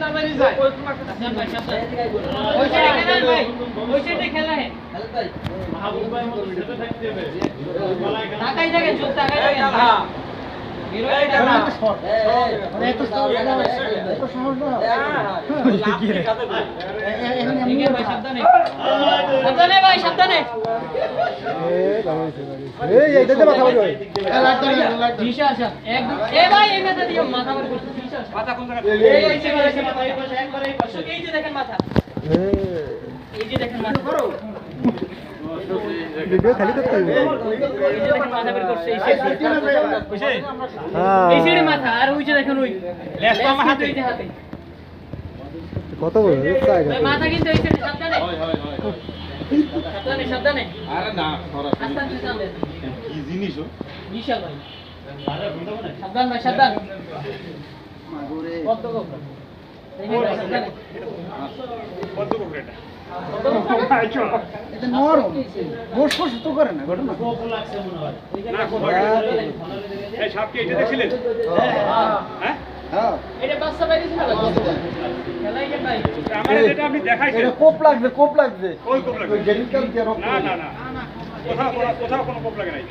তাড়াতাড়ি যায় ওই সাইডে খেলেন ভাই ওই সাইডে খেলা है ভাই মাহবুব ভাই মতো সেটা থাকতে হবে তাকাই থাকে চুপ তাকাই থাকে হ্যাঁ হিরো এটা না মানে এত সহজ না এত সহজ না কি রে ঠিক है भाई সাবধানে ভাই সাবধানে এই দেখতে মাথা বড় হয় দিশা আসা এক এ ভাই এই মাথা দিয়ে মাথা বড় করতে দিশা আসা মাথা কোন জায়গা এই যে মাথা এই পাশে একবার এই পাশে এই যে দেখেন মাথা এই যে দেখেন মাথা করো ভিডিও খালি করতে হবে এই যে দেখেন মাথা বের করছে এই সাইডে মাথা আর ওই যে দেখেন ওই লেজটা আমার হাতে এই যে হাতে কত বড় জায়গা ভাই মাথা কিন্তু এই সাইডে সাবধানে হয় সাবধানে সাবধানে আরে না সরাসরি আস্তে সামনে কি জিনিস ও বিশাল ভাই সাবধান ভাই সাবধান কত কোকড়া দেখেন ভাই সাবধানে কত কোকড়াটা এটা নরম গোশ গোশ তো করে না ঘটনা না কোথাও এই সাপকে এটা দেখছিলেন হ্যাঁ হ্যাঁ এটা বাচ্চা বাইরে ছিল খেলাই কেন ভাই আমার এটা আপনি দেখাইছেন এটা কোপ লাগবে ওই কোপ লাগে গেরিল কাল দিয়ে না কোথাও কোনো কোপ লাগে নাই